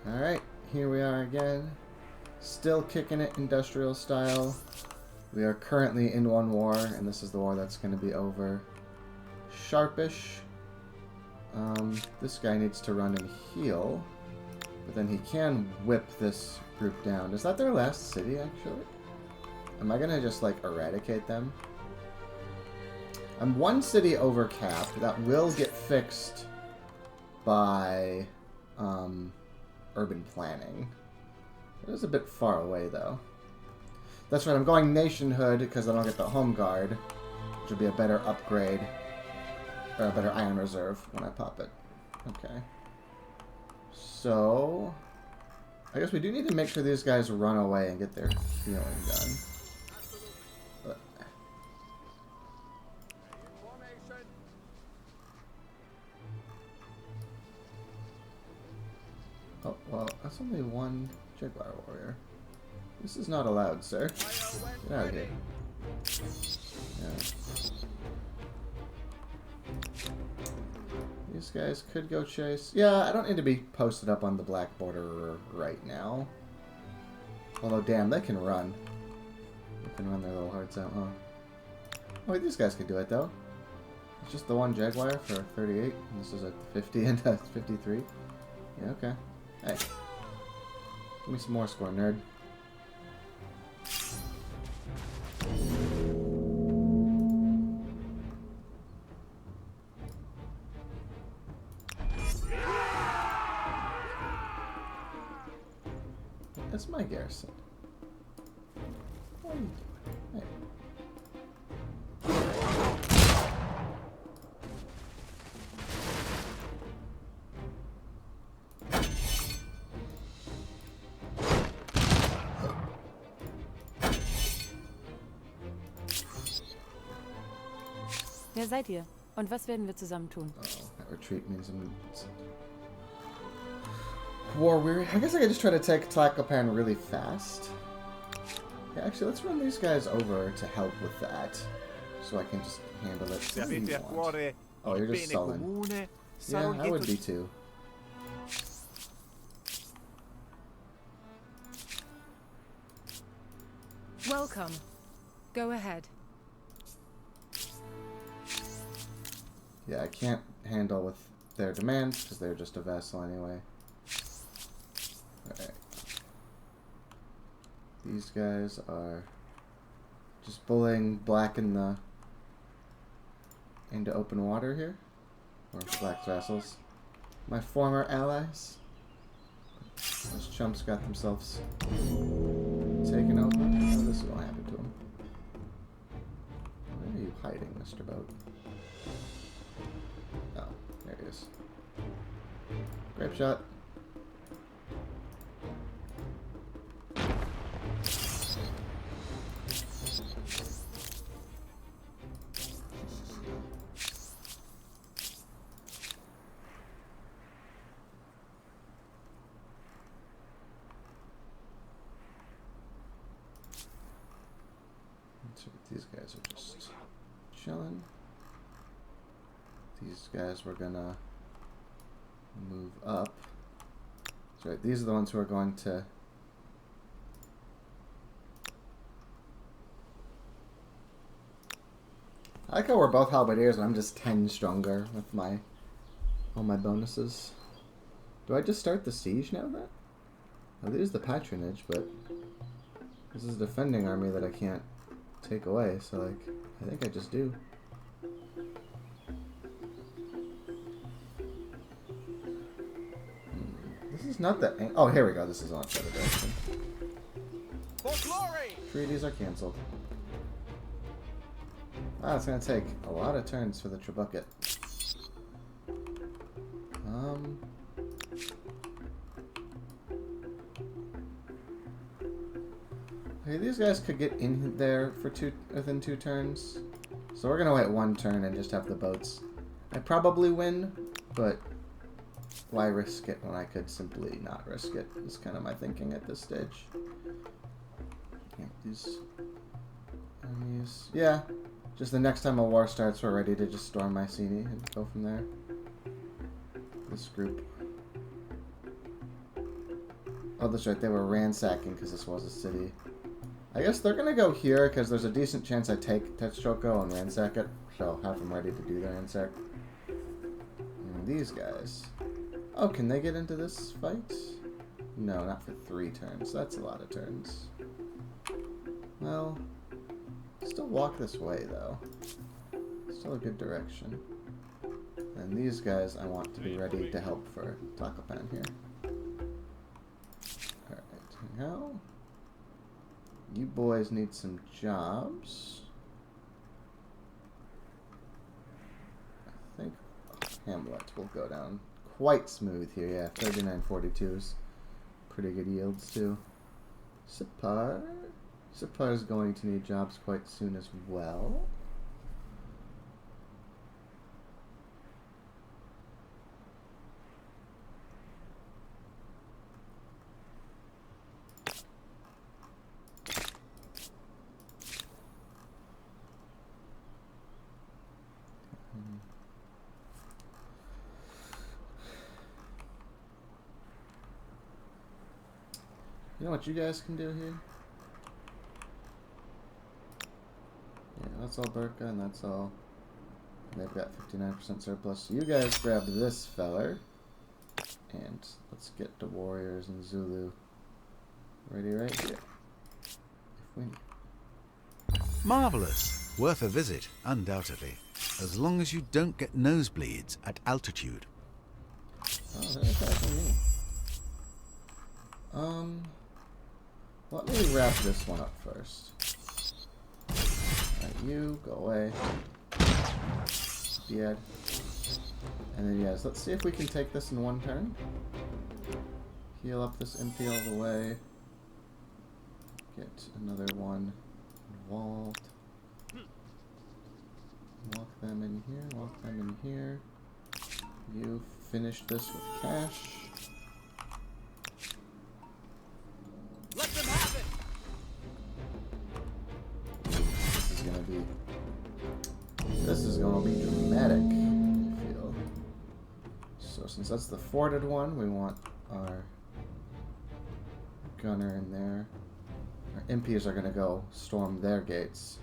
Alright, here we are again. Still kicking it industrial style. We are currently in one war, and this is the war that's going to be over. Sharpish. This guy needs to run and heal. But then he can whip this group down. Is that their last city, actually? Am I going to just, like, eradicate them? I'm one city over cap. That will get fixed by urban planning. It is a bit far away, though. That's right, I'm going nationhood because I don't get the home guard, which would be a better upgrade, or a better iron reserve when I pop it. Okay. So, I guess we do need to make sure these guys run away and get their healing done. But, oh, well, that's only one Jaguar warrior. This is not allowed, sir. Get out of here. Yeah. These guys could go chase. Yeah, I don't need to be posted up on the black border right now. Although, damn, they can run. They can run their little hearts out, huh? Oh, wait, these guys could do it, though. It's just the one Jaguar for 38. And this is a 50 and a 53. Yeah, okay. Hey. Give me some more score, nerd. That's my garrison. What are you doing? Hey. Wer seid ihr? Und was werden wir zusammen tun? Oh, that retreat means I'm war weary. I guess I could just try to take Tlacopan really fast. Yeah, actually, let's run these guys over to help with that, so I can just handle it. What do you want? Oh, you're just sullen. Yeah, I would be too. Welcome. Go ahead. Yeah, I can't handle with their demands because they're just a vassal anyway. Alright. These guys are just bullying black into open water here. Or black vassals. My former allies. Those chumps got themselves taken over. Oh, this is what happened to them. Where are you hiding, Mr. Boat? Oh, there he is. Grape shot. These guys are just chilling. These guys were gonna move up. That's right, these are the ones who are going to... I like how we're both halberdiers and I'm just 10 stronger with all my bonuses. Do I just start the siege now then? I'll lose the patronage, but this is a defending army that I can't take away, so like, I think I just do. This is not the... Oh, here we go. This is on the other direction. Treaties are cancelled. Wow, it's going to take a lot of turns for the Trebuchet. Okay, these guys could get in there for within 2 turns. So we're going to wait 1 turn and just have the boats. I probably win, but why risk it when I could simply not risk it? Is kind of my thinking at this stage. Yeah, these enemies. Yeah, just the next time a war starts, we're ready to just storm Mycenae and go from there. This group Oh, that's right. They were ransacking because this was a city. I guess they're going to go here because there's a decent chance I take Tetsuchoko and ransack it. So I'll have them ready to do the ransack. And these guys. Oh, can they get into this fight? No, not for 3 turns. That's a lot of turns. Well, still walk this way, though. Still a good direction. And these guys I want to be ready to help for Takapan here. Alright, now you boys need some jobs. I think Hamlet will go down quite smooth here. Yeah, 3942s. Pretty good yields too. Sipar. Sipar is going to need jobs quite soon as well. You know what you guys can do here? Yeah, that's all Burka and that's all. They've got 59% surplus. So you guys grab this feller. And let's get the warriors and Zulu ready right here. If we need. Marvellous. Worth a visit, undoubtedly. As long as you don't get nosebleeds at altitude. Oh, that's helping me. Let me wrap this one up first. Alright, you go away. Dead. And then yes, let's see if we can take this in 1 turn. Heal up this MP all the way. Get another one involved. Walk them in here, walk them in here. You finish this with cash. Let them have it. This is gonna be dramatic, I feel. So since that's the forted one, we want our gunner in there. Our MPs are gonna go storm their gates.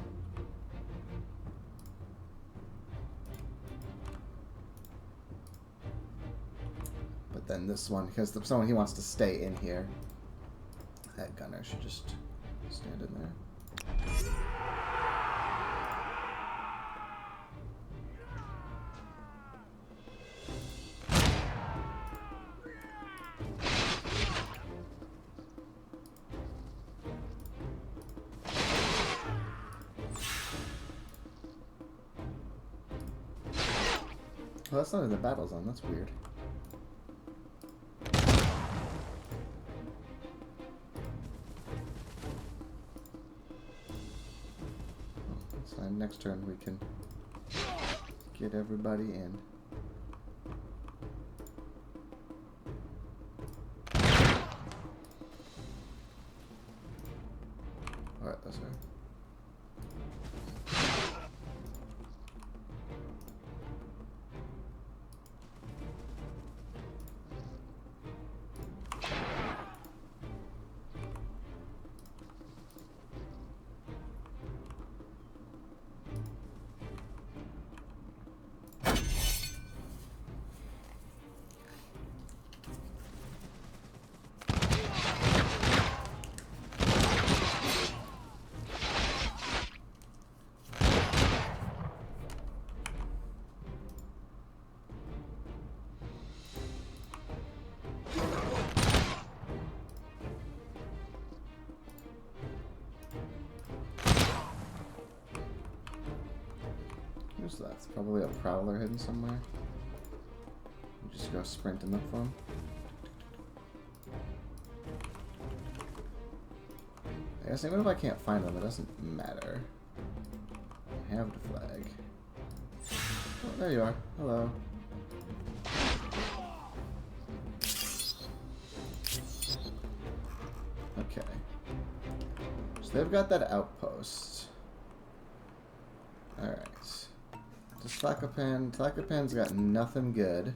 But then this one, because someone he wants to stay in here, that gunner should just stand in there. Oh, that's not in the battle zone. That's weird. Oh, that's fine. Next turn we can get everybody in. Alright, that's right. Who's that? It's probably a prowler hidden somewhere. You just go sprint and look for him. I guess even if I can't find them, it doesn't matter. I have the flag. Oh, there you are. Hello. Okay. So they've got that outpost. Alright. Just Tlacopan. Tlacopan's got nothing good.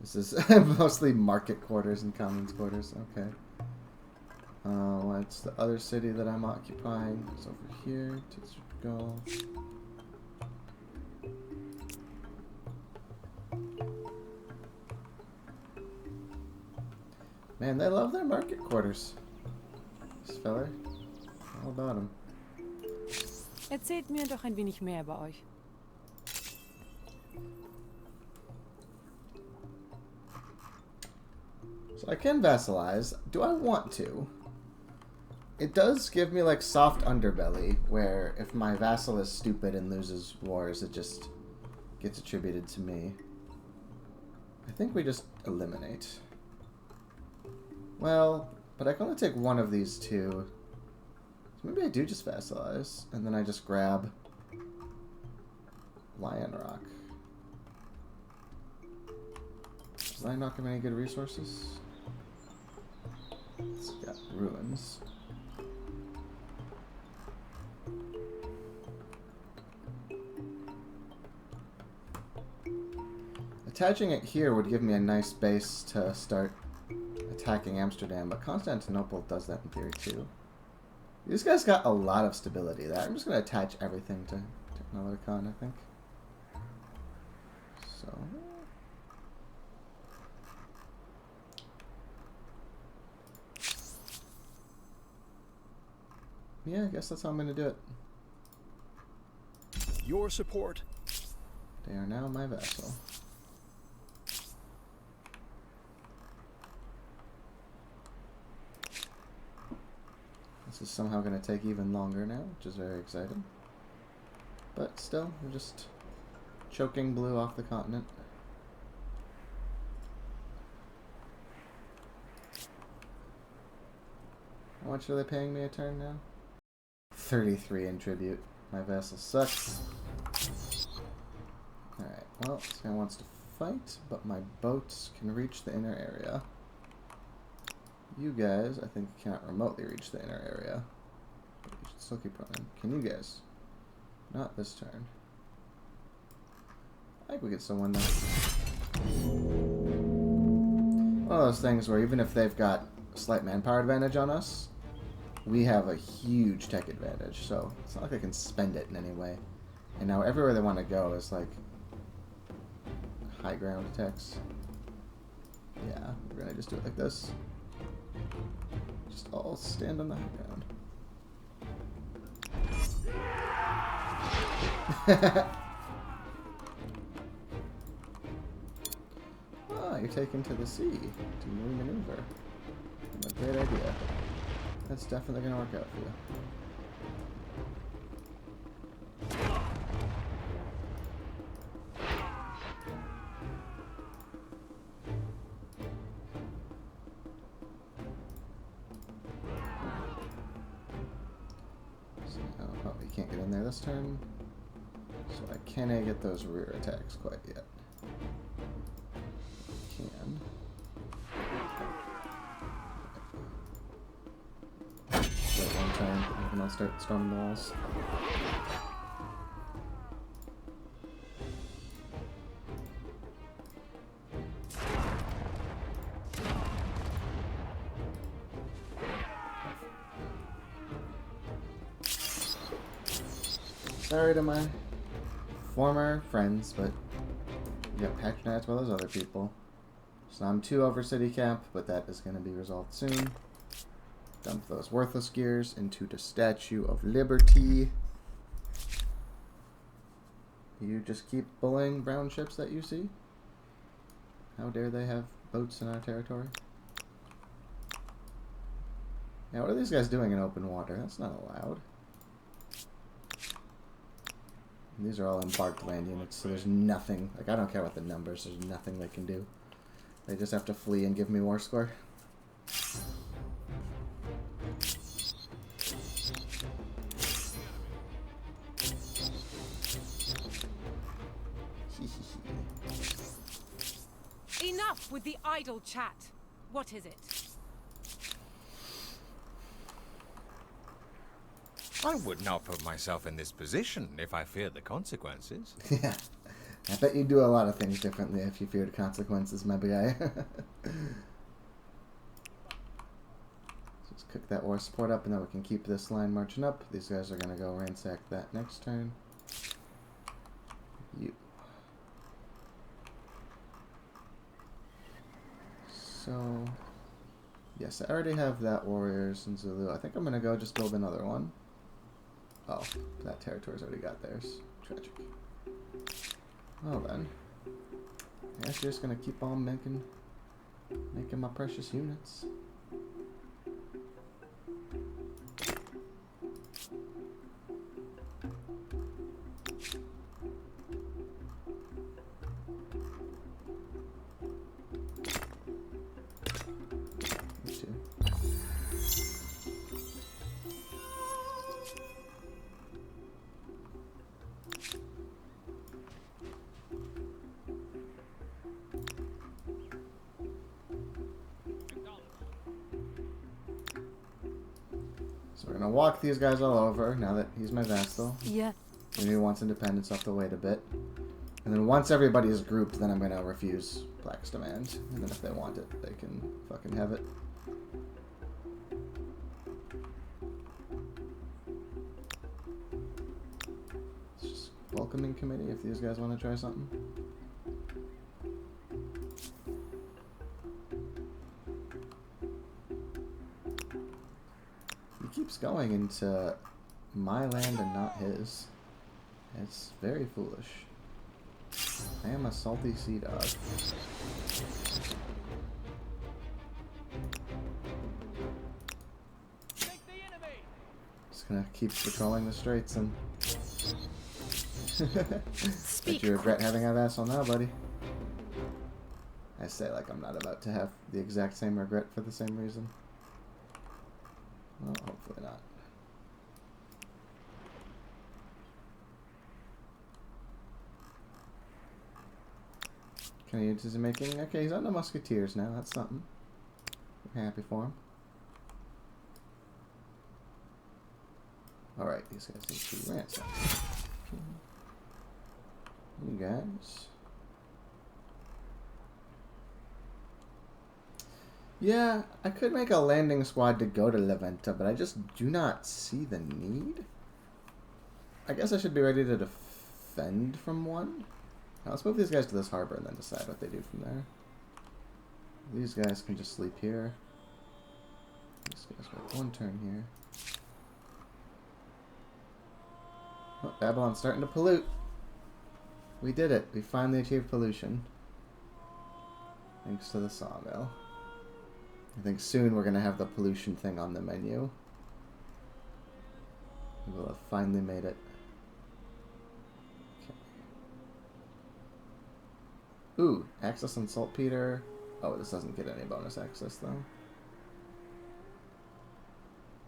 This is mostly market quarters and commons quarters. Okay. What's the other city that I'm occupying? It's over here. Go. Man, they love their market quarters. This feller. All about him. Erzählt mir doch ein wenig mehr über euch. So I can vassalize. Do I want to? It does give me like soft underbelly, where if my vassal is stupid and loses wars, it just gets attributed to me. I think we just eliminate. Well, but I can only take one of these two. So maybe I do just vassalize, and then I just grab Lion Rock. Does Lion Rock have any good resources? It's got ruins. Attaching it here would give me a nice base to start attacking Amsterdam, but Constantinople does that in theory too. These guys got a lot of stability there. I'm just going to attach everything to Technologicon, I think. So... yeah, I guess that's how I'm going to do it. Your support. They are now my vassal. This is somehow going to take even longer now, which is very exciting. But still, we're just choking blue off the continent. How much are they paying me a turn now? 33 in tribute. My vassal sucks. Alright, well, this guy wants to fight, but my boats can reach the inner area. You guys, I think, cannot remotely reach the inner area. But you should still keep running. Can you guys? Not this turn. I think we could still win that. One of those things where even if they've got a slight manpower advantage on us, we have a huge tech advantage, so it's not like I can spend it in any way. And now everywhere they want to go is like high ground attacks. Yeah, we're gonna just do it like this. Just all stand on the high ground. Ah, you're taken to the sea to maneuver. A great idea. That's definitely going to work out for you. So, oh, you can't get in there this turn. So I can't get those rear attacks quite yet. Can. One turn, and then I'll start storming the walls. Sorry to my former friends, but you got patronized by those other people. So I'm 2 over city cap, but that is going to be resolved soon. Dump those worthless gears into the Statue of Liberty. You just keep bullying brown ships that you see? How dare they have boats in our territory? Yeah, what are these guys doing in open water? That's not allowed. And these are all embarked land units, so there's nothing. Like, I don't care about the numbers. There's nothing they can do. They just have to flee and give me war score. Enough with the idle chat. What is it? I would not put myself in this position if I feared the consequences. Yeah. I bet you do a lot of things differently if you feared consequences, my guy. Just Cook that war support up, and then we can keep this line marching up. These guys are going to go ransack that next turn. You. So, yes, I already have that warriors in Zulu. I think I'm going to go just build another one. Oh, that territory's already got theirs. Tragic. Well then, I guess you're just going to keep on making my precious units. So we're gonna walk these guys all over now that he's my vassal. Yeah. And he wants independence, I'll have to wait a bit. And then once everybody is grouped, then I'm gonna refuse Black's demand. And then if they want it, they can fucking have it. It's just welcoming committee if these guys want to try something. He keeps going into my land and not his. It's very foolish. I am a salty sea dog. Take the enemy. Just gonna keep patrolling the straits and bet you regret having a vassal now, buddy. I say like I'm not about to have the exact same regret for the same reason. Well, hopefully not. Canadians is making... Okay, he's on the Musketeers now. That's something. I'm happy for him. Alright, these guys need to be ransacked. Okay. You guys... Yeah, I could make a landing squad to go to Leventa, but I just do not see the need. I guess I should be ready to defend from one. Now let's move these guys to this harbor and then decide what they do from there. These guys can just sleep here. These guys got one turn here. Oh, Babylon's starting to pollute. We did it. We finally achieved pollution. Thanks to the sawmill. I think soon we're going to have the pollution thing on the menu. We will have finally made it. Okay. Ooh, access on saltpeter. Oh, this doesn't get any bonus access though.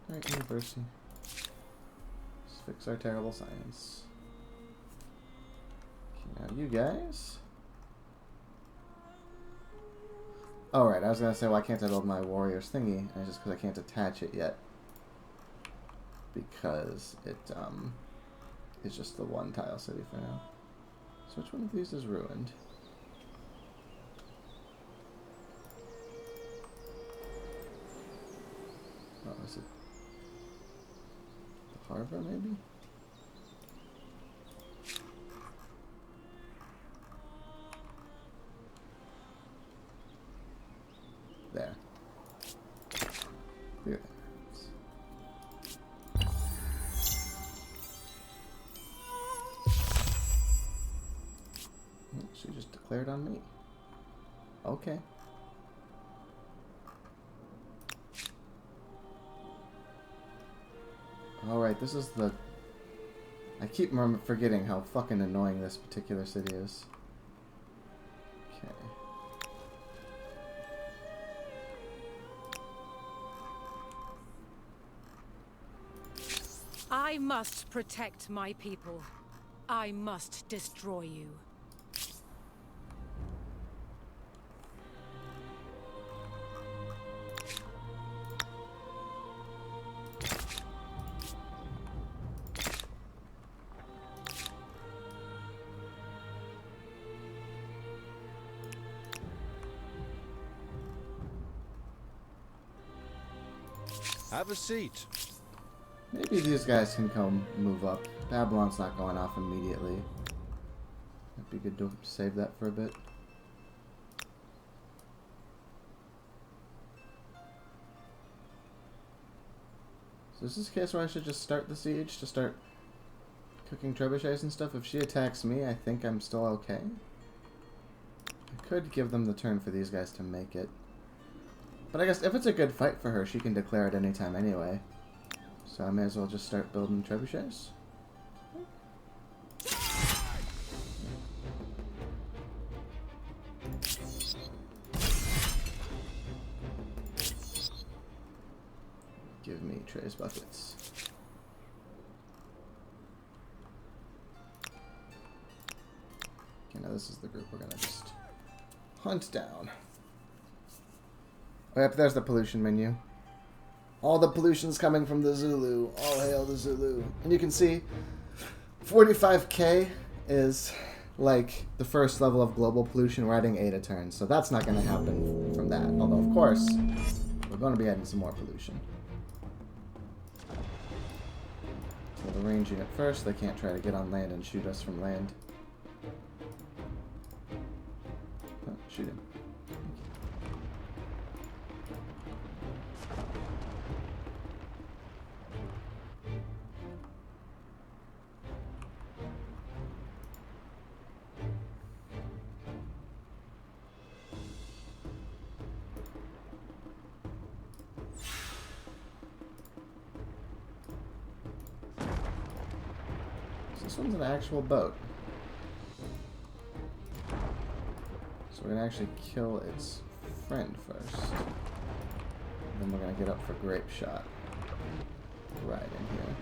Alright, university. Let's fix our terrible science. Okay, now you guys. Oh, right, I was going to say, why can't I build my warriors thingy? And it's just because I can't attach it yet. Because it, is just the one tile city for now. So which one of these is ruined? Oh, is it the harbor, maybe? There. Look at that. She just declared on me. Okay. Alright, this is the... I keep forgetting how fucking annoying this particular city is. Okay. I must protect my people. I must destroy you. Have a seat. Maybe these guys can come move up. Babylon's not going off immediately. It'd be good to save that for a bit. So is this a case where I should just start the siege to start cooking trebuchets and stuff? If she attacks me, I think I'm still okay. I could give them the turn for these guys to make it. But I guess if it's a good fight for her, she can declare it anytime anyway. So I may as well just start building trebuchets. Give me trays buckets. Okay, now this is the group we're gonna just hunt down. Oh, yep, there's the pollution menu. All the pollution's coming from the Zulu. All hail the Zulu. And you can see 45k is like the first level of global pollution. We're adding 8 a turn, so that's not going to happen from that. Although, of course, we're going to be adding some more pollution. So the range unit first. They can't try to get on land and shoot us from land. Oh, shoot him. This one's an actual boat. So we're going to actually kill its friend first. Then we're going to get up for grape shot. Right in here.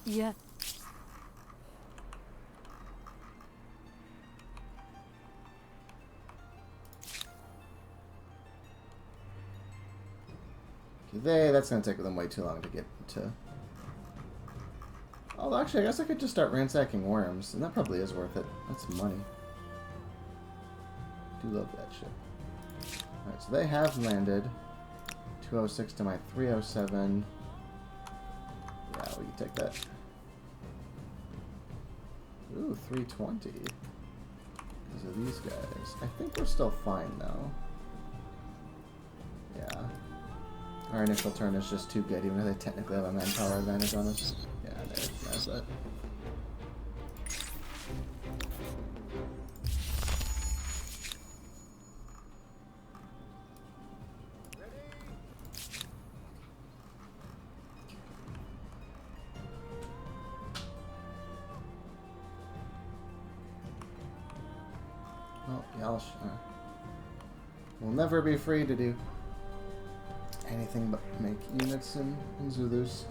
Yeah. That's going to take them way too long to get to. Oh, actually, I guess I could just start ransacking worms, and that probably is worth it. That's money. Do love that shit. Alright, so they have landed. 206 to my 307. Yeah, we can take that. Ooh, 320. Because of these guys. I think we're still fine, though. Yeah. Our initial turn is just too good, even though they technically have a manpower advantage on us. Yeah, there's that. Well, y'all will never be free to do anything but make units in Zulus.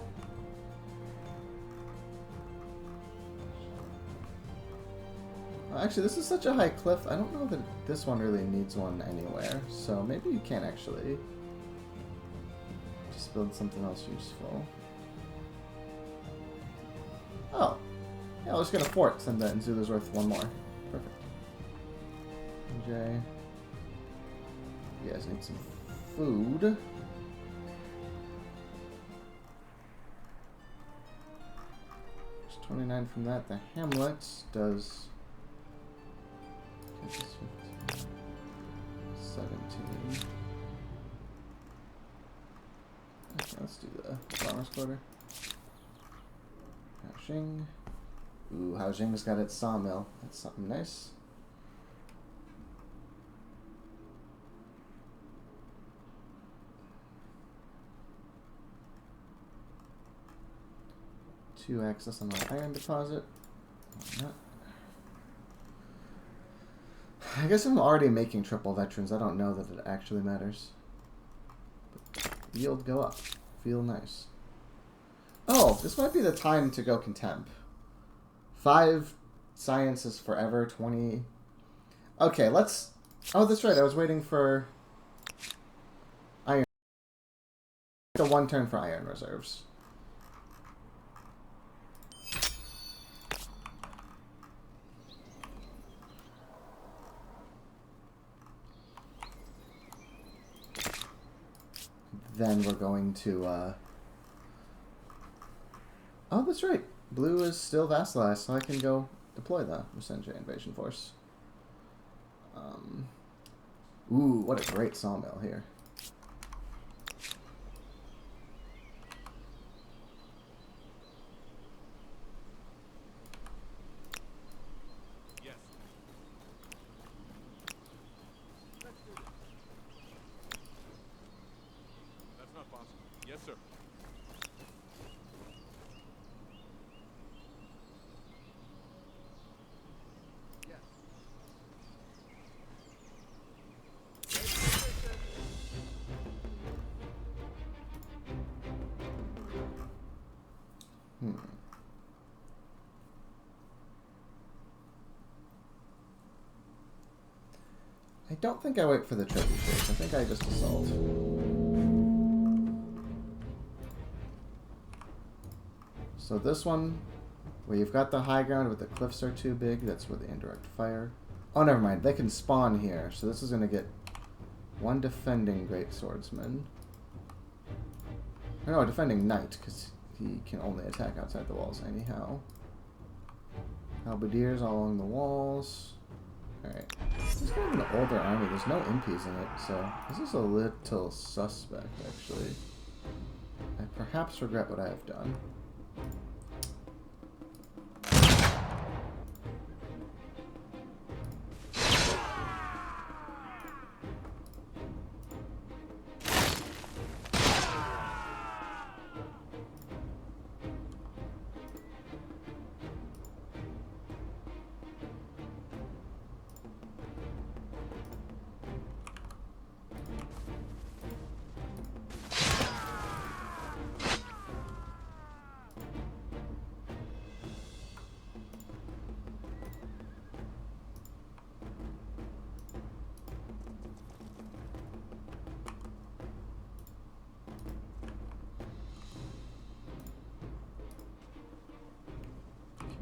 Actually, this is such a high cliff. I don't know that this one really needs one anywhere. So maybe you can actually just build something else useful. Oh. Yeah, I'll just get a fort, send that, and Zulu's worth one more. Perfect. MJ. You guys need some food. There's 29 from that. The Hamlet does 17. Okay, let's do the farmer's quarter. Haoxing. Ooh, Haoxing's got its sawmill. That's something nice. Two access on my iron deposit. I guess I'm already making triple veterans. I don't know that it actually matters. But yield go up. Feel nice. Oh, this might be the time to go contempt. 5 sciences forever, 20. Okay, let's... Oh, that's right. I was waiting for iron. The 1 turn for iron reserves. Then we're going to, Oh, that's right. Blue is still vassalized, so I can go deploy the Messenger Invasion Force. Ooh, what a great sawmill here. Yes. Let's do this. That's not possible. Yes, sir. Yes. I don't think I wait for the trebuchets. I think I just assault. So this one, where you've got the high ground but the cliffs are too big, that's where the indirect fire. Oh, never mind. They can spawn here, so this is going to get 1 defending great swordsman. Or no, defending knight, because he can only attack outside the walls anyhow. Halberdiers all along the walls. Alright. This is kind of an older army. There's no impies in it, so this is a little suspect, actually. I perhaps regret what I have done.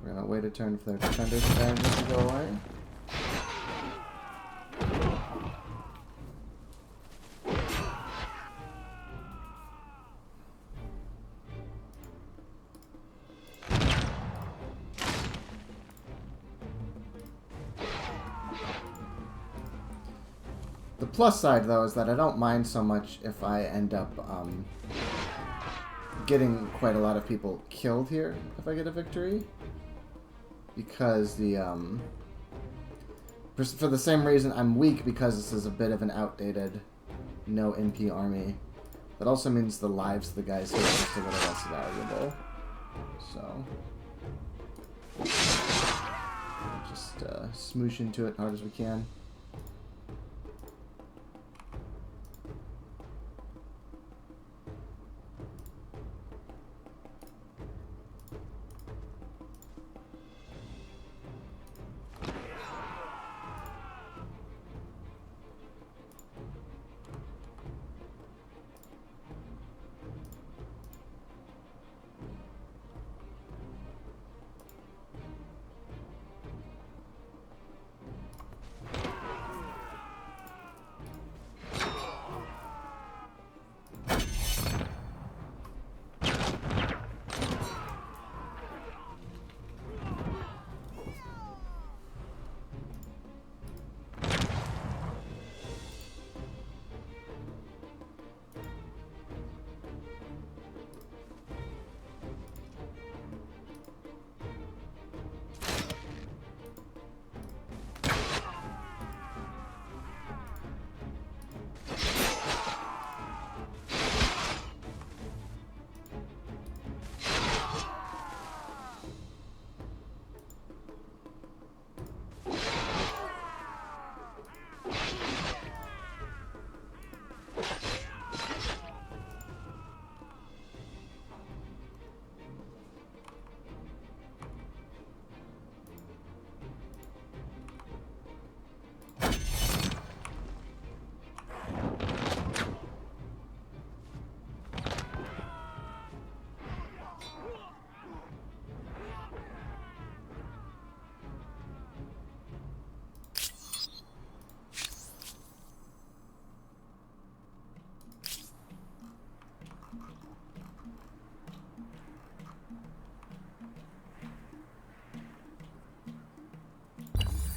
We're gonna wait a turn for their defenders to go away. The plus side, though, is that I don't mind so much if I end up getting quite a lot of people killed here if I get a victory. Because the, for the same reason I'm weak, because this is a bit of an outdated, no MP army. That also means the lives of the guys here are just a little less valuable. So, just smoosh into it hard as we can.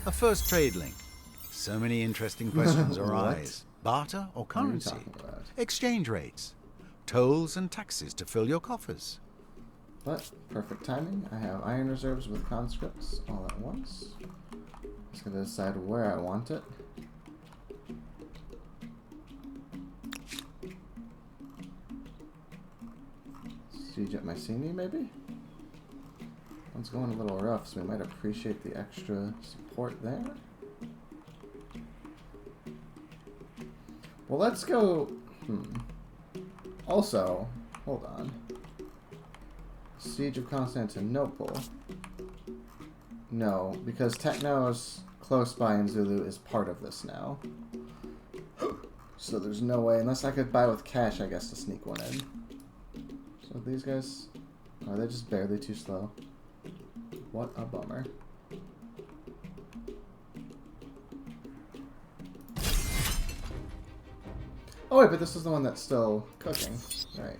A first trade link. So many interesting questions What? arise. Barter or What are you currency? talking about? Exchange rates. Tolls and taxes to fill your coffers. But perfect timing. I have iron reserves with conscripts all at once. Just gonna decide where I want it. Siege at Mycenae, maybe? One's going a little rough, so we might appreciate the extra support there. Well, let's go... Also, hold on. Siege of Constantinople. No, because Techno's close by in Zulu is part of this now. So there's no way, unless I could buy with cash, I guess, to sneak one in. So these guys, are they just barely too slow? What a bummer. Oh wait, but this is the one that's still cooking. Right.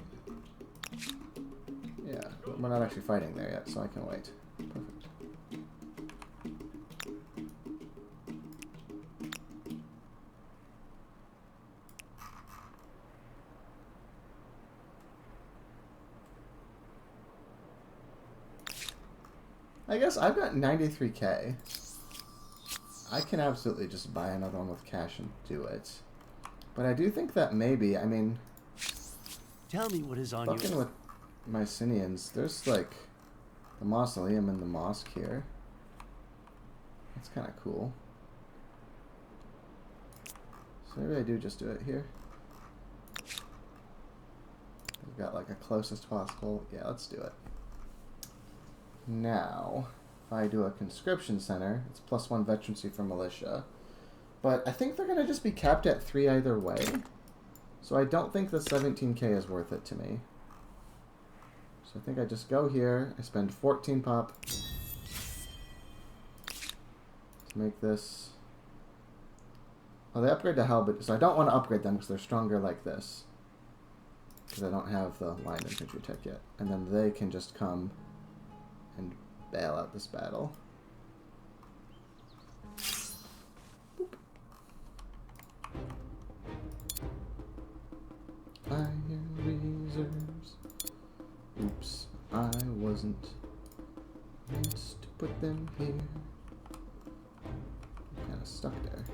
Yeah, but we're not actually fighting there yet, so I can wait. Perfect. I guess I've got 93k. I can absolutely just buy another one with cash and do it. But I do think that maybe, I mean... Tell me what is on fucking your... with Mycenaeans, there's like the mausoleum and the mosque here. That's kind of cool. So maybe I do just do it here. We've got like a closest possible. Yeah, let's do it. Now, if I do a conscription center, it's +1 veterancy for militia. But I think they're going to just be capped at 3 either way. So I don't think the 17k is worth it to me. So I think I just go here, I spend 14 pop to make this... Oh, they upgrade to halberd, so I don't want to upgrade them because they're stronger like this. Because I don't have the line infantry tech yet. And then they can just come and bail out this battle. Boop. Iron reserves. Oops, I wasn't meant to put them here. Kind of stuck there.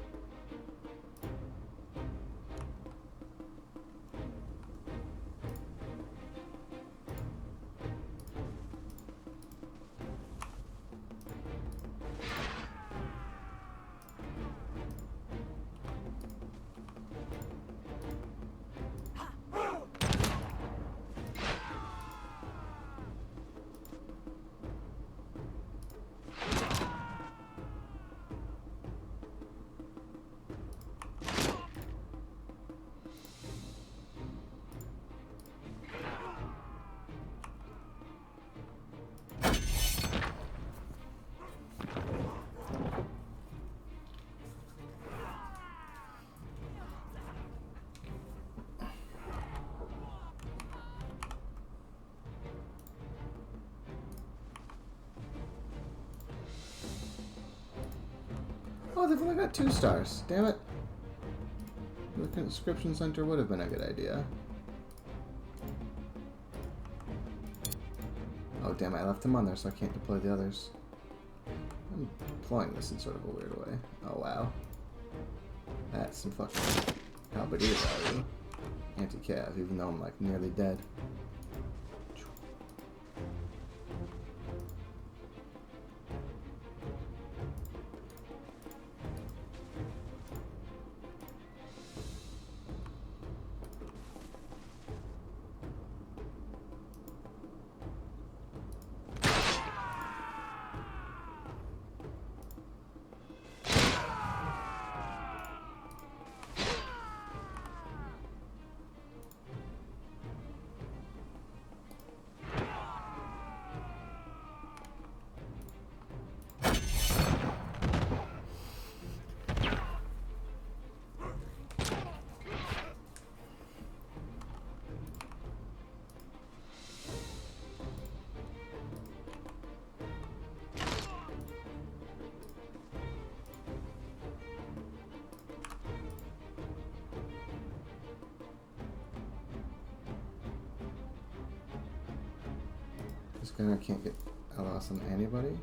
Oh, they've only got 2 stars. Damn it. The conscription center would have been a good idea. Oh, damn it. I left them on there, so I can't deploy the others. I'm deploying this in sort of a weird way. Oh, wow. That's some fucking halberdier value. Anti-cav, even though I'm, like, nearly dead. Scanner can't get LS on anybody.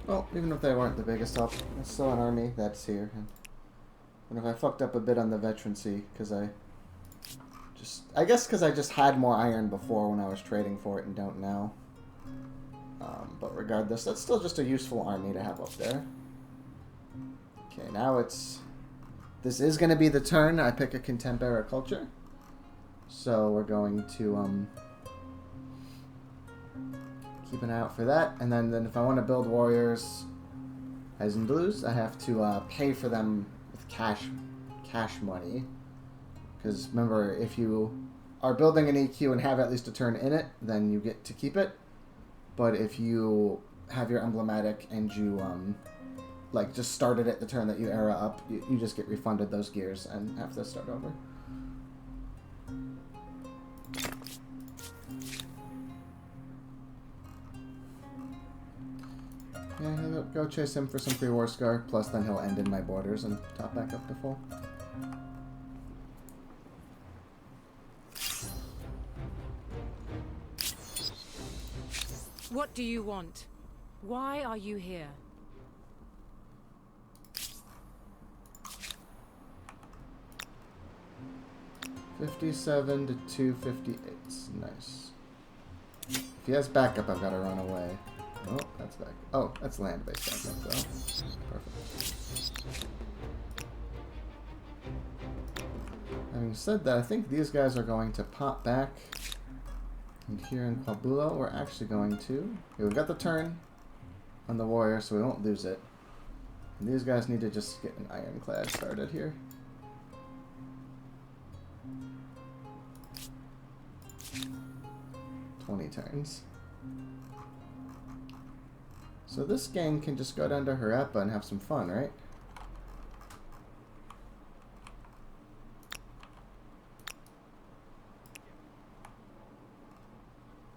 Well, even if they weren't the biggest help, it's still an army that's here. And if I fucked up a bit on the veterancy, because I guess because I just had more iron before when I was trading for it and don't now. But regardless, that's still just a useful army to have up there. Okay, now this is going to be the turn I pick a contemporary culture. So we're going to keep an eye out for that. And then if I want to build warriors as in blues, I have to pay for them with cash money. Because remember, if you are building an EQ and have at least a turn in it, then you get to keep it. But if you have your emblematic and you like just started it the turn that you era up, you just get refunded those gears and have to start over. Yeah, go chase him for some free war scar, plus then he'll end in my borders and top back up to full. What do you want? Why are you here? $57 to $258. Nice. If he has backup, I've got to run away. Oh, that's back. Oh, that's land-based backup, though. Perfect. Having said that, I think these guys are going to pop back. And here in Kwabulo, we're actually going to... Okay, we've got the turn on the warrior, so we won't lose it. And these guys need to just get an ironclad started here. Turns. So this gang can just go down to Harappa and have some fun, right?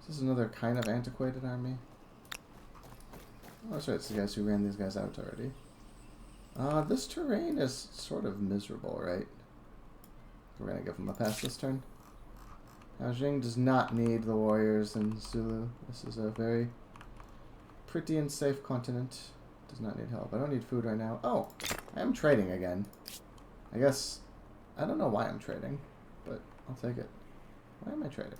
This is another kind of antiquated army. Oh, that's right, it's the guys who ran these guys out already. This terrain is sort of miserable, right? We're gonna give them a pass this turn. Jing does not need the warriors in Zulu. This is a very pretty and safe continent. Does not need help. I don't need food right now. Oh, I am trading again. I guess, I don't know why I'm trading, but I'll take it. Why am I trading?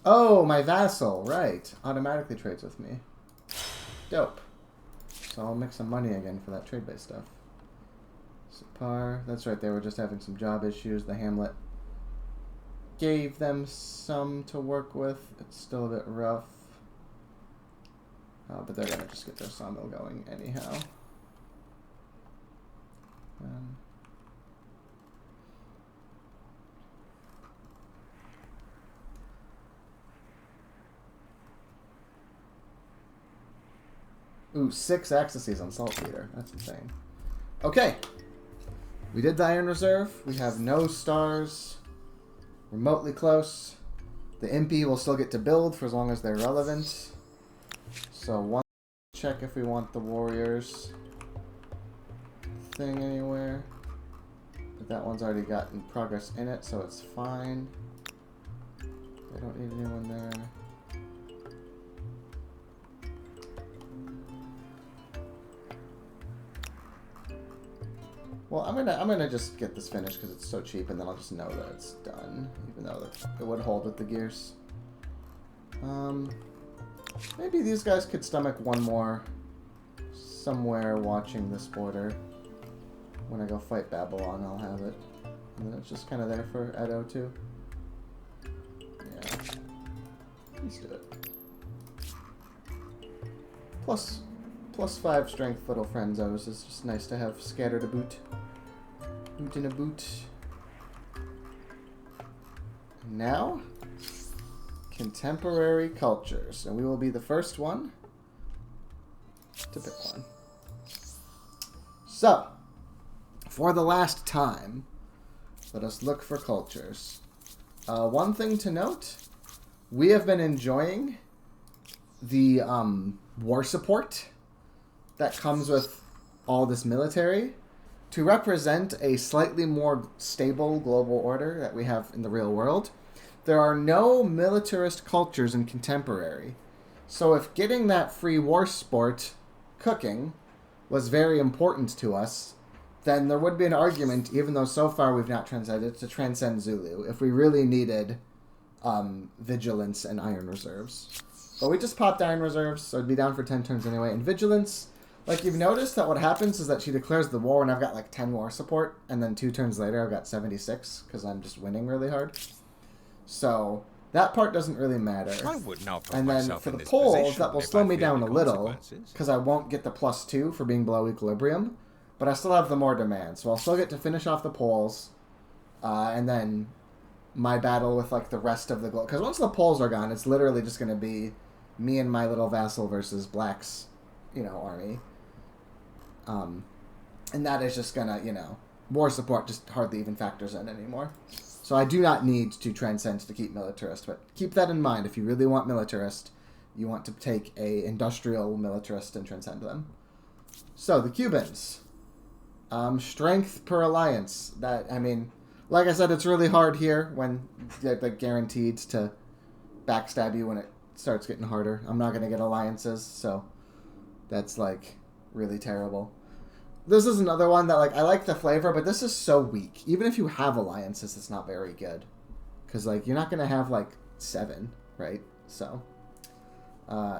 Oh, my vassal, right. Automatically trades with me. Dope. So I'll make some money again for that trade-based stuff. Sapar, that's right, they were just having some job issues. The hamlet gave them some to work with. It's still a bit rough. But they're going to just get their sawmill going anyhow. Ooh, 6 accesses on Saltpeter. That's insane. Okay. We did the Iron Reserve. We have no stars. Remotely close. The Impy will still get to build for as long as they're relevant. So one check if we want the Warriors thing anywhere. But that one's already gotten progress in it, so it's fine. I don't need anyone there. Well, I'm gonna just get this finished because it's so cheap, and then I'll just know that it's done, even though it would hold with the gears. Maybe these guys could stomach one more somewhere watching this border. When I go fight Babylon, I'll have it, and then it's just kind of there for Edo too. Yeah, let's do it. +5 strength, little friends. Is just nice to have scattered a boot. Boot in a boot. Now, contemporary cultures. And we will be the first one to pick one. So, for the last time, let us look for cultures. One thing to note, we have been enjoying the war support that comes with all this military to represent a slightly more stable global order that we have in the real world. There are no militarist cultures in contemporary. So if getting that free war sport cooking was very important to us, then there would be an argument, even though so far we've not transcended, to transcend Zulu if we really needed vigilance and iron reserves. But we just popped iron reserves, so it'd be down for 10 turns anyway. And vigilance, like you've noticed that what happens is that she declares the war and I've got like 10 war support, and then 2 turns later I've got 76 because I'm just winning really hard. So that part doesn't really matter. I would not put And then myself for in the this polls, position that will if slow I me feared down the a little consequences. because I won't get the +2 for being below equilibrium, but I still have the more demand. So I'll still get to finish off the polls, and then my battle with like the rest of the globe. Because once the polls are gone, it's literally just going to be me and my little vassal versus Black's, army. And that is just going to, war support just hardly even factors in anymore. So I do not need to transcend to keep militarist, but keep that in mind. If you really want militarist, you want to take a industrial militarist and transcend them. So the Cubans, strength per alliance. That, I mean, like I said, it's really hard here when they're guaranteed to backstab you when it starts getting harder. I'm not going to get alliances, so that's like really terrible. This is another one that, like, I like the flavor, but this is so weak. Even if you have alliances, it's not very good. Because, like, you're not going to have, like, 7, right? So,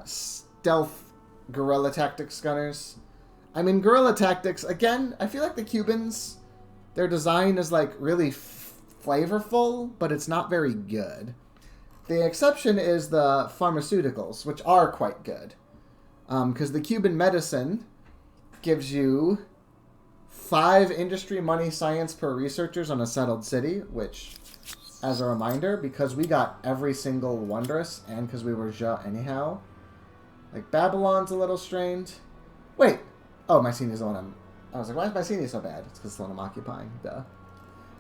stealth guerrilla tactics gunners. I mean, guerrilla tactics, again, I feel like the Cubans, their design is, like, really flavorful, but it's not very good. The exception is the pharmaceuticals, which are quite good. Because the Cuban medicine gives you 5 industry, money, science per researchers on a settled city, which, as a reminder, because we got every single wondrous, and because we were Ja anyhow, like, Babylon's a little strained. Wait! Oh, Mycenae's the one I was like, why is Mycenae so bad? It's because it's the one I'm occupying, duh.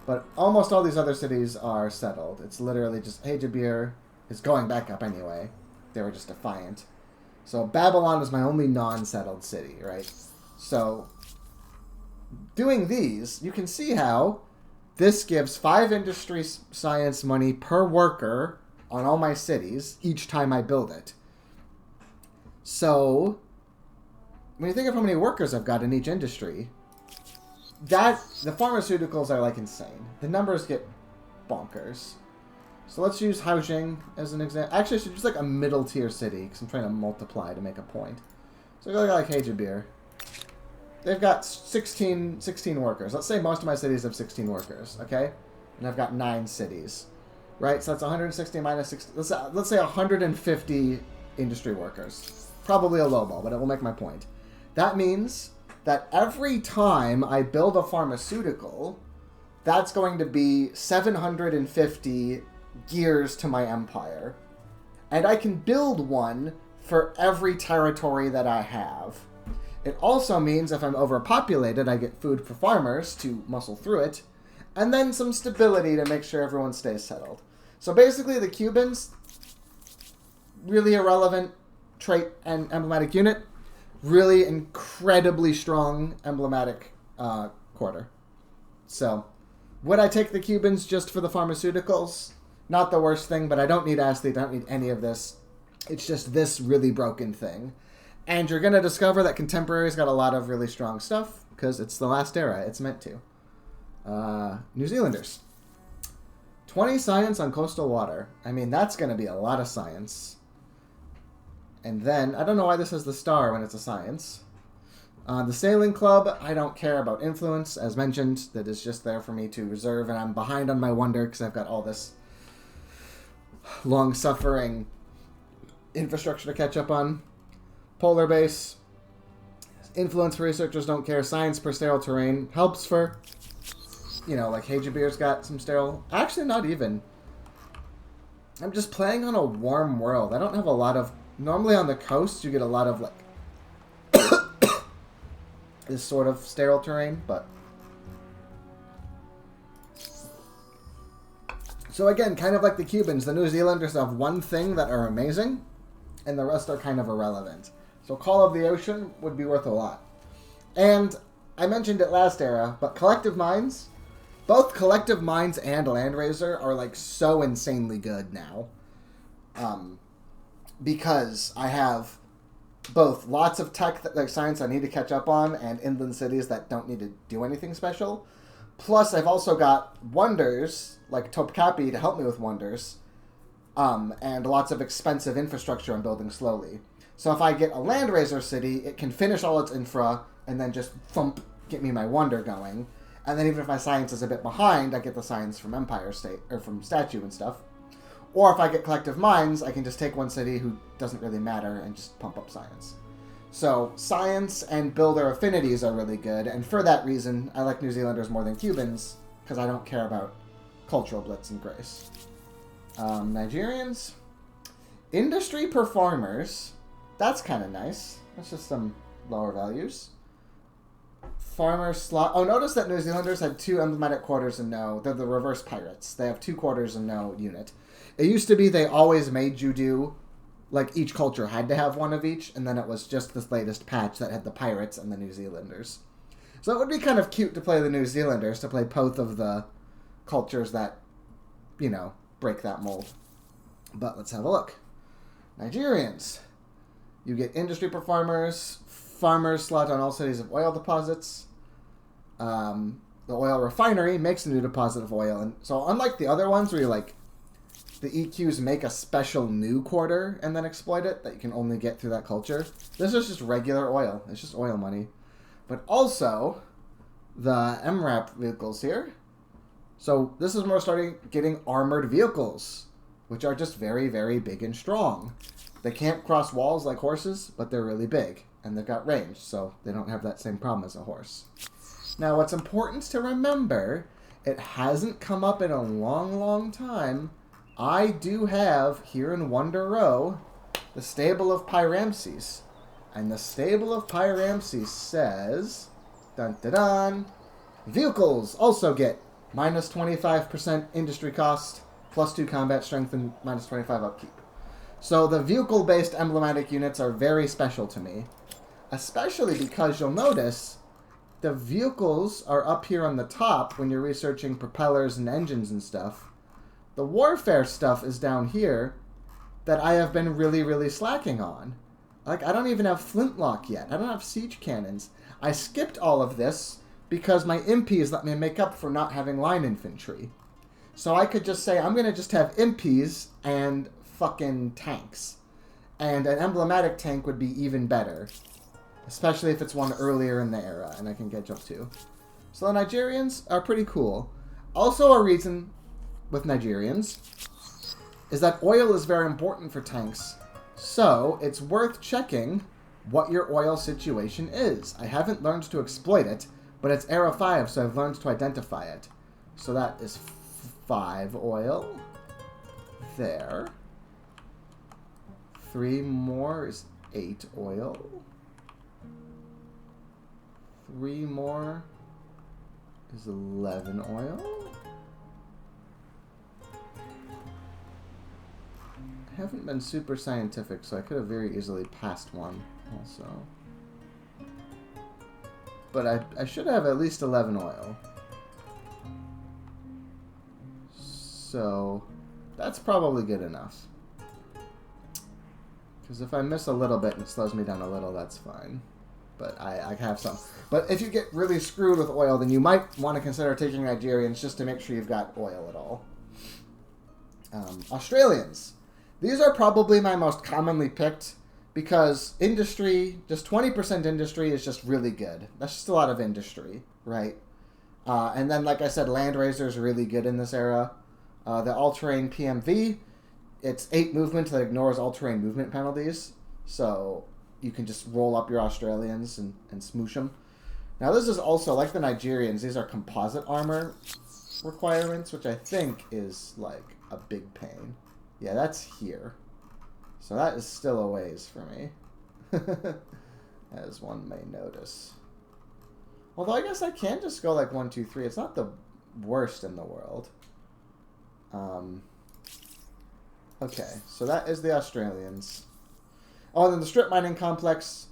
But almost all these other cities are settled. It's literally just, hey, Jabir is going back up anyway. They were just defiant. So Babylon is my only non-settled city, right? So doing these, you can see how this gives 5 industry science money per worker on all my cities each time I build it. So when you think of how many workers I've got in each industry, the pharmaceuticals are like insane. The numbers get bonkers. So let's use Haojing as an example. Actually, I should use like a middle tier city because I'm trying to multiply to make a point. So go like Hejabir. They've got 16 workers. Let's say most of my cities have 16 workers, okay? And I've got 9 cities, right? So that's 160 minus 60. Let's say 150 industry workers. Probably a low ball, but it will make my point. That means that every time I build a pharmaceutical, that's going to be 750 gears to my empire. And I can build one for every territory that I have. It also means if I'm overpopulated, I get food for farmers to muscle through it, and then some stability to make sure everyone stays settled. So basically the Cubans, really irrelevant trait and emblematic unit, really incredibly strong emblematic quarter. So would I take the Cubans just for the pharmaceuticals? Not the worst thing, but I don't need athlete, I don't need any of this. It's just this really broken thing. And you're going to discover that Contemporary's got a lot of really strong stuff, because it's the last era. It's meant to. New Zealanders. 20 science on coastal water. I mean, that's going to be a lot of science. And then, I don't know why this is the star when it's a science. The Sailing Club, I don't care about influence, as mentioned. That is just there for me to reserve, and I'm behind on my wonder, because I've got all this long-suffering infrastructure to catch up on. Polar base. Influence for researchers don't care. Science per sterile terrain. Helps for you know, like Hagebeer's got some sterile. Actually, not even. I'm just playing on a warm world. I don't have a lot of... Normally on the coast, you get a lot of, like, this sort of sterile terrain, but... So again, kind of like the Cubans, the New Zealanders have one thing that are amazing, and the rest are kind of irrelevant. So Call of the Ocean would be worth a lot. And I mentioned it last era, but Collective Minds, both Collective Minds and Landraiser are like so insanely good now. Because I have both lots of tech, like science I need to catch up on, and inland cities that don't need to do anything special. Plus, I've also got wonders, like Topkapi to help me with wonders, and lots of expensive infrastructure I'm building slowly. So if I get a Landraiser city, it can finish all its infra, and then just thump, get me my wonder going. And then even if my science is a bit behind, I get the science from Empire State, or from Statue and stuff. Or if I get Collective Minds, I can just take one city who doesn't really matter and just pump up science. So science and builder affinities are really good, and for that reason, I like New Zealanders more than Cubans, because I don't care about cultural blitz and grace. Nigerians. Industry performers. That's kind of nice. That's just some lower values. Farmer slot. Oh, notice that New Zealanders had 2 emblematic quarters and no. They're the reverse pirates. They have 2 quarters and no unit. It used to be they always made you do, like, each culture had to have one of each, and then it was just this latest patch that had the pirates and the New Zealanders. So it would be kind of cute to play the New Zealanders, to play both of the cultures that, you know, break that mold. But let's have a look. Nigerians. You get industry performers, farmers slot on all cities of oil deposits. The oil refinery makes a new deposit of oil. And so unlike the other ones where you like, the EQs make a special new quarter and then exploit it that you can only get through that culture. This is just regular oil. It's just oil money. But also, the MRAP vehicles here. So this is where we're starting getting armored vehicles, which are just very, very big and strong. They can't cross walls like horses, but they're really big. And they've got range, so they don't have that same problem as a horse. Now, what's important to remember, it hasn't come up in a long, long time. I do have, here in Wonder Row, the Stable of Pyramses. And the Stable of Pyramses says, dun dun dun, vehicles also get minus 25% industry cost, plus 2 combat strength, and minus 25 upkeep. So the vehicle-based emblematic units are very special to me. Especially because you'll notice the vehicles are up here on the top when you're researching propellers and engines and stuff. The warfare stuff is down here that I have been really, really slacking on. Like, I don't even have flintlock yet. I don't have siege cannons. I skipped all of this because my impies let me make up for not having line infantry. So I could just say, I'm going to just have impies and fucking tanks. And an emblematic tank would be even better. Especially if it's one earlier in the era and I can get up to. So the Nigerians are pretty cool. Also a reason with Nigerians is that oil is very important for tanks. So it's worth checking what your oil situation is. I haven't learned to exploit it, but it's era 5, so I've learned to identify it. So that is 5 oil. There. 3 more is 8 oil. 3 more is 11 oil. I haven't been super scientific, so I could have very easily passed one also. But I should have at least 11 oil. So that's probably good enough. Because if I miss a little bit and it slows me down a little, that's fine. But I have some. But if you get really screwed with oil, then you might want to consider taking Nigerians just to make sure you've got oil at all. Australians. These are probably my most commonly picked because industry, just 20% industry is just really good. That's just a lot of industry, right? And then, like I said, Landraiser is really good in this era. The all-terrain PMV, it's 8 movement that ignores all-terrain movement penalties. So you can just roll up your Australians and smoosh them. Now this is also, like the Nigerians, these are composite armor requirements, which I think is, like, a big pain. Yeah, that's here. So that is still a ways for me. As one may notice. Although I guess I can just go like 1, 2, 3. It's not the worst in the world. Okay, so that is the Australians. Oh, and then the strip mining complex.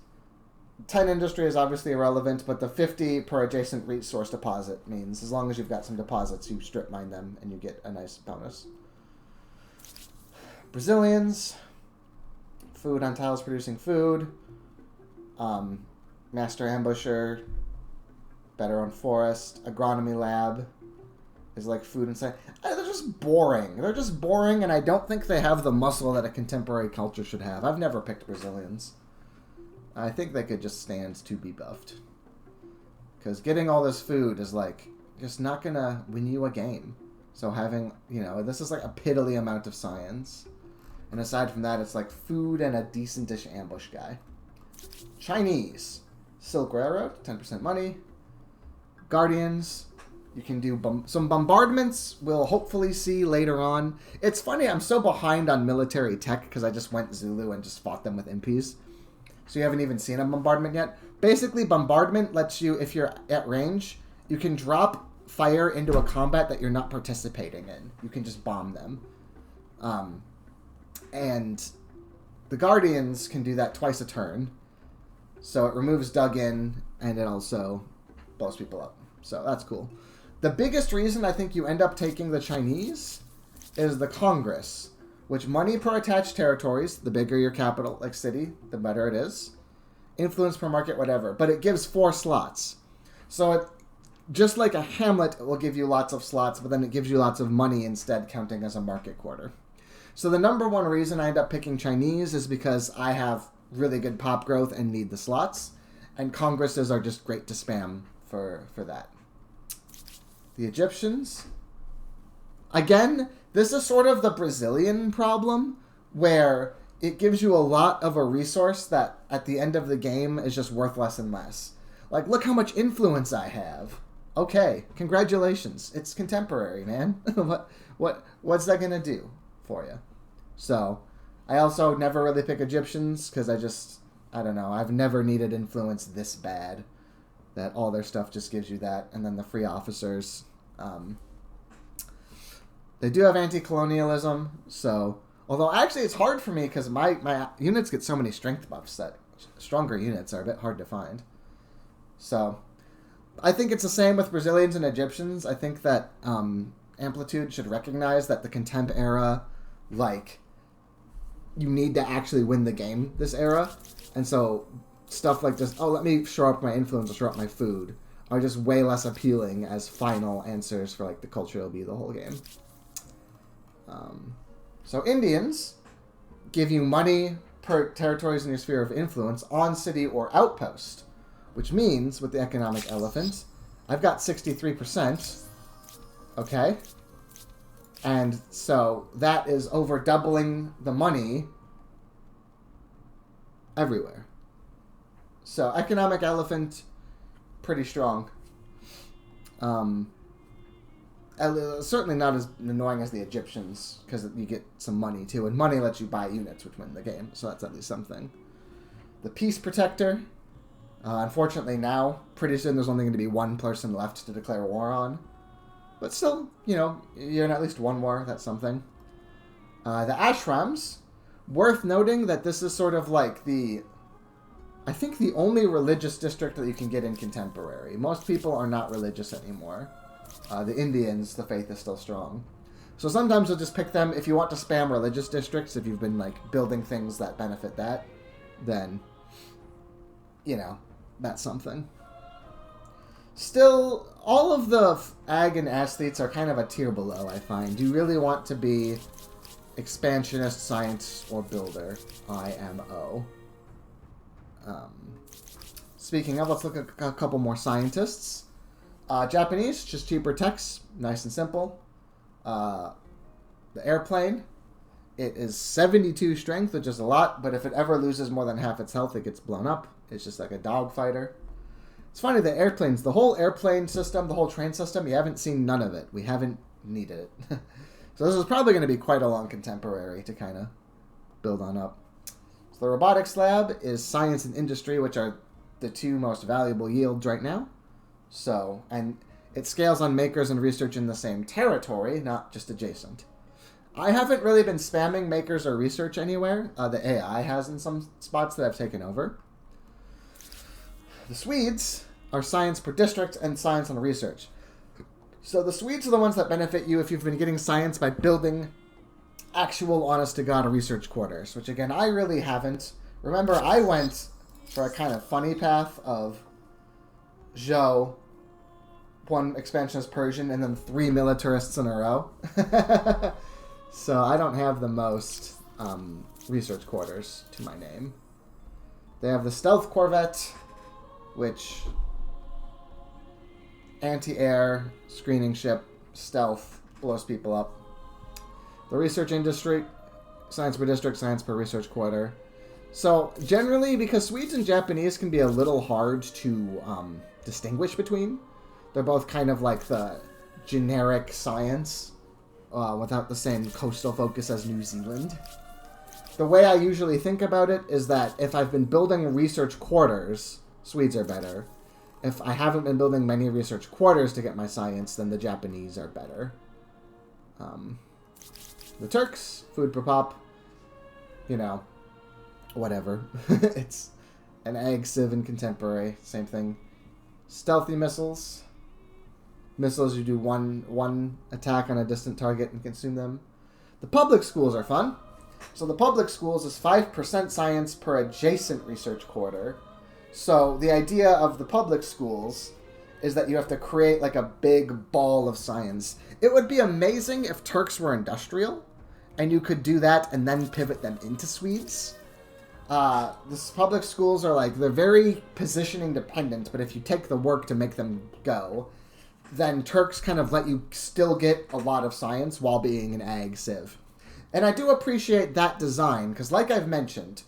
10 industry is obviously irrelevant, but the 50 per adjacent resource deposit means as long as you've got some deposits, you strip mine them and you get a nice bonus. Brazilians. Food on tiles producing food. Master ambusher. Better on forest. Agronomy lab is like food and science. They're just boring. They're just boring, and I don't think they have the muscle that a contemporary culture should have. I've never picked Brazilians. I think they could just stand to be buffed. Because getting all this food is like just not gonna win you a game. So having, you know, this is like a piddly amount of science. And aside from that, it's like food and a decentish ambush guy. Chinese. Silk Railroad, 10% money. Guardians. You can do some bombardments we'll hopefully see later on. It's funny, I'm so behind on military tech because I just went Zulu and just fought them with impies. So you haven't even seen a bombardment yet. Basically, bombardment lets you, if you're at range, you can drop fire into a combat that you're not participating in. You can just bomb them. And the Guardians can do that twice a turn. So it removes dug in, and it also blows people up. So that's cool. The biggest reason I think you end up taking the Chinese is the Congress, which money per attached territories, the bigger your capital, like city, the better it is. Influence per market, whatever. But it gives 4 slots. So it, just like a hamlet, it will give you lots of slots, but then it gives you lots of money instead, counting as a market quarter. So the number one reason I end up picking Chinese is because I have really good pop growth and need the slots. And Congresses are just great to spam for that. The Egyptians. Again, this is sort of the Brazilian problem, where it gives you a lot of a resource that at the end of the game is just worth less and less. Like, look how much influence I have. Okay, congratulations. It's contemporary, man. What's that gonna do for you? So, I also never really pick Egyptians because I don't know. I've never needed influence this bad. That all their stuff just gives you that. And then the free officers. They do have anti-colonialism, so... Although, actually, it's hard for me because my units get so many strength buffs that stronger units are a bit hard to find. So, I think it's the same with Brazilians and Egyptians. I think that Amplitude should recognize that the Contempt era, like, you need to actually win the game this era. And so... stuff like just, oh, let me shore up my influence or shore up my food, are just way less appealing as final answers for, like, the culture will be the whole game. So Indians give you money per territories in your sphere of influence on city or outpost, which means, with the economic elephant, I've got 63%, okay? And so that is over doubling the money everywhere. So, economic elephant, pretty strong. Certainly not as annoying as the Egyptians, because you get some money, too. And money lets you buy units, which win the game, so that's at least something. The Peace Protector. Unfortunately now, pretty soon there's only going to be one person left to declare war on. But still, you know, you're in at least one war, that's something. The Ashrams. Worth noting that this is sort of like the... I think the only religious district that you can get in Contemporary. Most people are not religious anymore. The Indians, the faith is still strong. So sometimes you'll just pick them. If you want to spam religious districts, if you've been, like, building things that benefit that, then, you know, that's something. Still, all of the ag and athletes are kind of a tier below, I find. You really want to be expansionist, science, or builder. IMO. Speaking of, let's look at a couple more scientists. Japanese, just cheaper techs, nice and simple. The airplane, it is 72 strength, which is a lot, but if it ever loses more than half its health, it gets blown up. It's just like a dog fighter. It's funny, the airplanes, the whole airplane system, the whole train system, you haven't seen none of it. We haven't needed it. So this is probably going to be quite a long contemporary to kind of build on up. So the robotics lab is science and industry, which are the two most valuable yields right now. So, and it scales on makers and research in the same territory, not just adjacent. I haven't really been spamming makers or research anywhere. The AI has in some spots that I've taken over. The Swedes are science per district and science and research. So the Swedes are the ones that benefit you if you've been getting science by building actual honest-to-God research quarters, which again, I really haven't. Remember, I went for a kind of funny path of Zhou, one expansionist Persian, and then 3 militarists in a row. So I don't have the most research quarters to my name. They have the stealth corvette, which anti-air screening ship, stealth, blows people up. The research industry, science per district, science per research quarter. So generally, because Swedes and Japanese can be a little hard to distinguish between, they're both kind of like the generic science without the same coastal focus as New Zealand. The way I usually think about it is that if I've been building research quarters, Swedes are better. If I haven't been building many research quarters to get my science, then the Japanese are better. The Turks, food per pop, you know, whatever. It's an ag civ in contemporary, same thing. Stealthy missiles. Missiles, you do one attack on a distant target and consume them. The public schools are fun. So the public schools is 5% science per adjacent research quarter. So the idea of the public schools is that you have to create like a big ball of science. It would be amazing if Turks were industrial, and you could do that and then pivot them into Swedes. This public schools are like, they're very positioning dependent, but if you take the work to make them go, then Turks kind of let you still get a lot of science while being an ag civ. And I do appreciate that design, because like I've mentioned,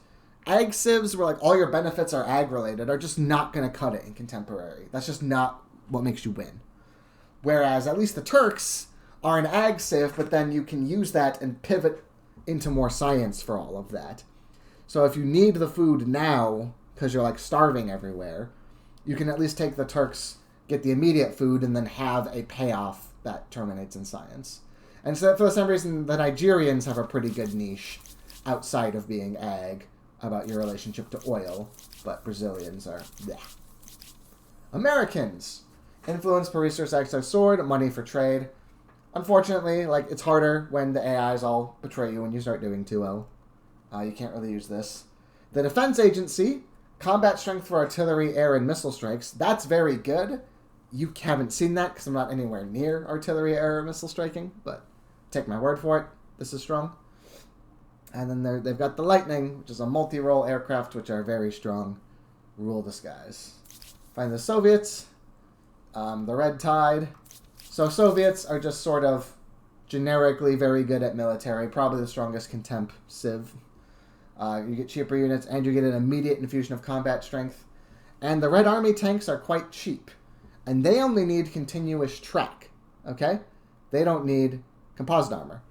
ag civs where like all your benefits are ag related are just not going to cut it in contemporary. That's just not what makes you win. Whereas at least the Turks are an ag civ, but then you can use that and pivot into more science for all of that. So if you need the food now because you're like starving everywhere, you can at least take the Turks, get the immediate food, and then have a payoff that terminates in science. And so for the same reason, the Nigerians have a pretty good niche outside of being ag about your relationship to oil, but Brazilians are bleh. Americans. Influence per research access sword, money for trade. Unfortunately, like, it's harder when the AIs all betray you when you start doing 2L. You can't really use this. The Defense Agency, combat strength for artillery, air, and missile strikes. That's very good. You haven't seen that because I'm not anywhere near artillery, air, or missile striking, but take my word for it. This is strong. And then they've got the Lightning, which is a multi-role aircraft, which are very strong. Rule the skies. Find the Soviets. The Red Tide. So Soviets are just sort of generically very good at military. Probably the strongest contemp civ. You get cheaper units, and you get an immediate infusion of combat strength. And the Red Army tanks are quite cheap. And they only need continuous track. Okay? They don't need composite armor.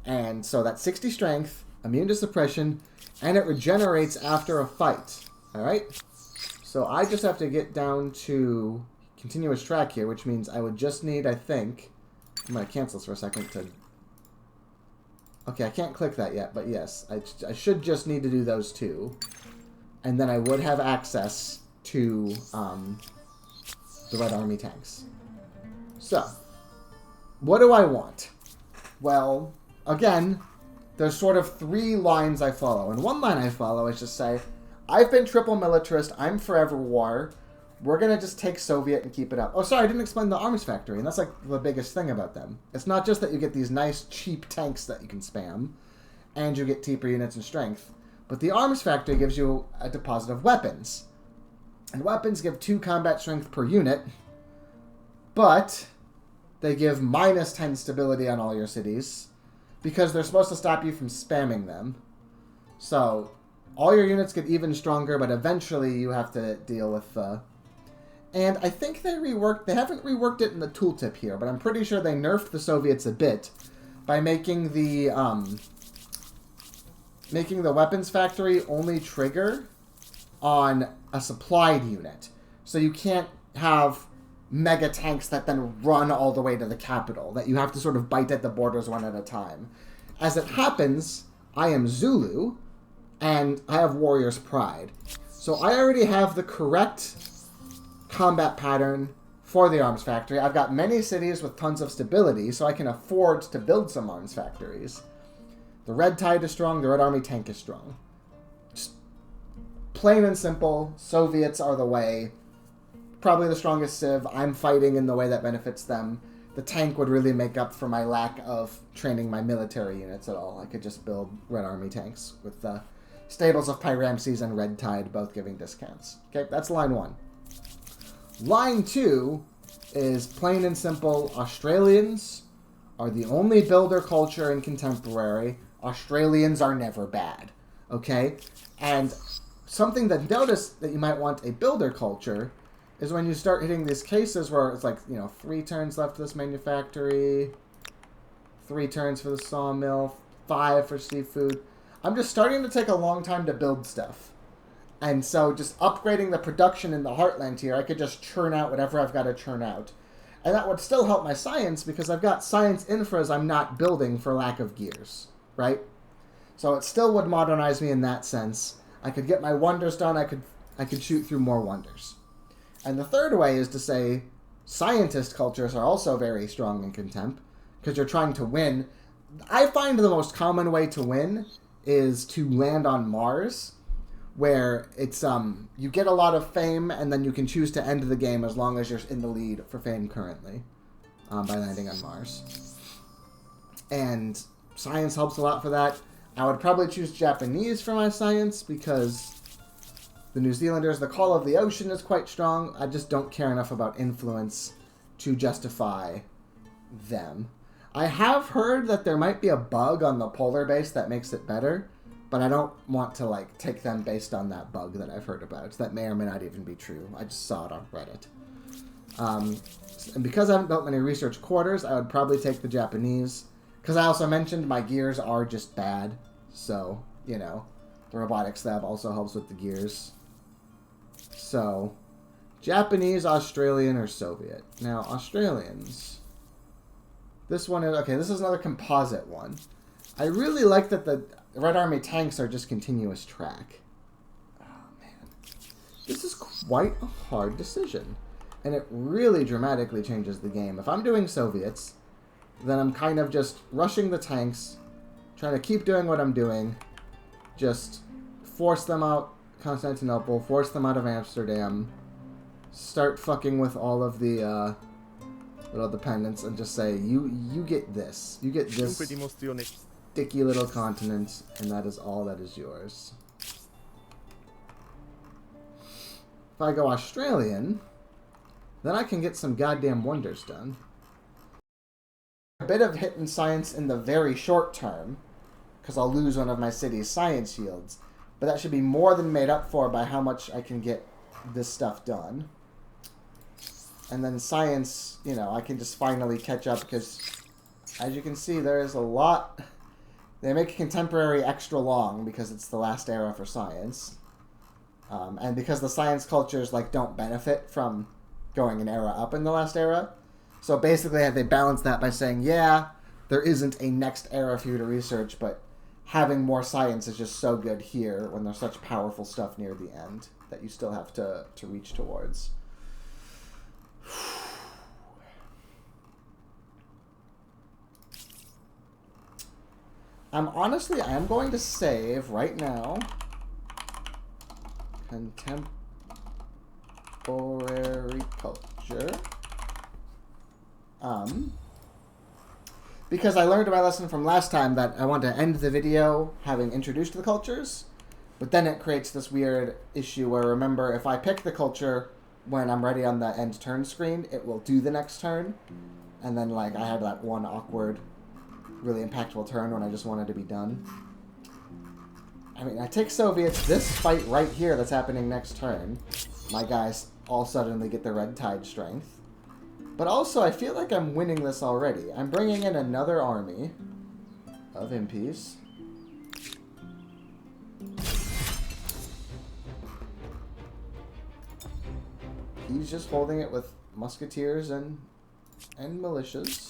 And so that's 60 strength, immune to suppression, and it regenerates after a fight. Alright? So I just have to get down to continuous track here, which means I would just need, I think... I'm going to cancel this for a second to... Okay, I can't click that yet, but yes. I should just need to do those two. And then I would have access to the Red Army tanks. So, what do I want? Well, again, there's sort of 3 lines I follow. And one line I follow is just say, I've been triple militarist, I'm forever war, we're going to just take Soviet and keep it up. Oh, sorry, I didn't explain the arms factory, and that's like the biggest thing about them. It's not just that you get these nice, cheap tanks that you can spam, and you get cheaper units and strength, but the arms factory gives you a deposit of weapons. And weapons give 2 combat strength per unit, but they give minus 10 stability on all your cities, because they're supposed to stop you from spamming them. So, all your units get even stronger, but eventually you have to deal with the And I think they haven't reworked it in the tooltip here, but I'm pretty sure they nerfed the Soviets a bit by making the weapons factory only trigger on a supplied unit. So you can't have mega tanks that then run all the way to the capital, that you have to sort of bite at the borders one at a time. As it happens, I am Zulu, and I have Warrior's Pride. So I already have the correct combat pattern for the arms factory. I've got many cities with tons of stability, so I can afford to build some arms factories. The Red Tide is strong, the Red Army tank is strong. Just plain and simple, Soviets are the way. Probably the strongest civ. I'm fighting in the way that benefits them. The tank would really make up for my lack of training my military units at all. I could just build Red Army tanks with the stables of Pyramses and Red Tide both giving discounts. Okay, that's line 1. Line 2 is plain and simple. Australians are the only builder culture in Contemporary. Australians are never bad. Okay? And something that notice that you might want a builder culture is when you start hitting these cases where it's like, 3 turns left for this manufactory, 3 turns for the sawmill, 5 for seafood. I'm just starting to take a long time to build stuff. And so just upgrading the production in the Heartland here, I could just churn out whatever I've got to churn out. And that would still help my science because I've got science infras I'm not building for lack of gears, right? So it still would modernize me in that sense. I could get my wonders done, I could shoot through more wonders. And the third way is to say scientist cultures are also very strong in Contempt because you're trying to win. I find the most common way to win is to land on Mars, where it's you get a lot of fame and then you can choose to end the game as long as you're in the lead for fame currently by landing on Mars. And science helps a lot for that. I would probably choose Japanese for my science because the New Zealanders, the Call of the Ocean is quite strong. I just don't care enough about influence to justify them. I have heard that there might be a bug on the polar base that makes it better, but I don't want to take them based on that bug that I've heard about. That may or may not even be true. I just saw it on Reddit. And because I haven't built many research quarters, I would probably take the Japanese. Because I also mentioned my gears are just bad. So, the robotics lab also helps with the gears. So, Japanese, Australian, or Soviet. Now, Australians. This one is... Okay, this is another composite one. I really like that the Red Army tanks are just continuous track. Oh, man. This is quite a hard decision. And it really dramatically changes the game. If I'm doing Soviets, then I'm kind of just rushing the tanks, trying to keep doing what I'm doing, just force them out Constantinople, force them out of Amsterdam, start fucking with all of the little dependents, and just say, you get this. You get this sticky little continent, and that is all that is yours. If I go Australian, then I can get some goddamn wonders done. A bit of hit in science in the very short term, because I'll lose one of my city's science yields, but that should be more than made up for by how much I can get this stuff done. And then science, I can just finally catch up, because as you can see, there is a lot. They make Contemporary extra long because it's the last era for science. And because the science cultures don't benefit from going an era up in the last era. So basically they balance that by saying, yeah, there isn't a next era for you to research, but having more science is just so good here when there's such powerful stuff near the end that you still have to reach towards. I am going to save right now Contemporary culture. Because I learned my lesson from last time that I want to end the video having introduced the cultures, but then it creates this weird issue where, remember, if I pick the culture when I'm ready on the end turn screen, it will do the next turn, and then I had that one awkward, really impactful turn when I just wanted to be done. I mean, I take Soviets, this fight right here that's happening next turn, my guys all suddenly get the red tide strength. But also, I feel like I'm winning this already. I'm bringing in another army of impies. He's just holding it with musketeers and militias.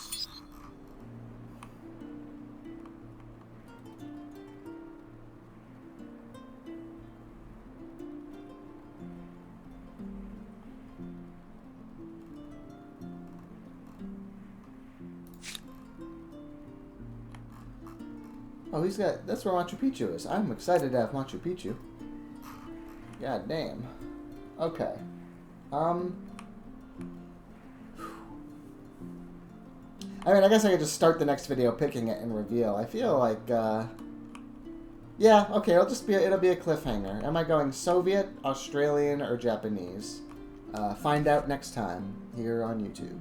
Oh, he's got... That's where Machu Picchu is. I'm excited to have Machu Picchu. God damn. Okay. I mean, I guess I could just start the next video picking it and reveal. I feel like, yeah, okay, it'll be a cliffhanger. Am I going Soviet, Australian, or Japanese? Find out next time here on YouTube.